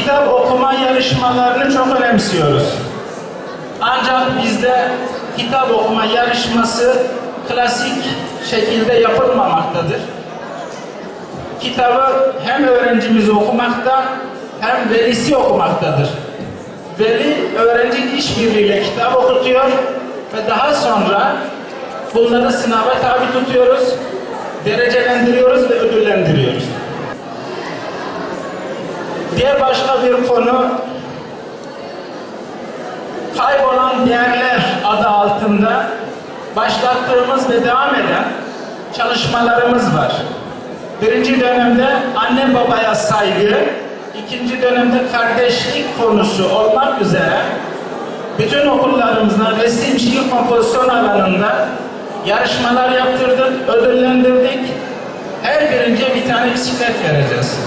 kitap okuma yarışmalarını çok önemsiyoruz. Ancak bizde kitap okuma yarışması klasik şekilde yapılmamaktadır. Kitabı hem öğrencimiz okumakta hem velisi okumaktadır. Veli öğrenci işbirliğiyle kitap okutuyor ve daha sonra bunları sınava tabi tutuyoruz, derecelendiriyoruz ve ödüllendiriyoruz. Diğer başka bir konu, Kaybolan Değerler adı altında başlattığımız ve devam eden çalışmalarımız var. Birinci dönemde anne babaya saygı, ikinci dönemde kardeşlik konusu olmak üzere bütün okullarımızda resim, şiir, kompozisyon alanında yarışmalar yaptırdık, ödüllendirdik. Her birinci bir tane bisiklet vereceğiz.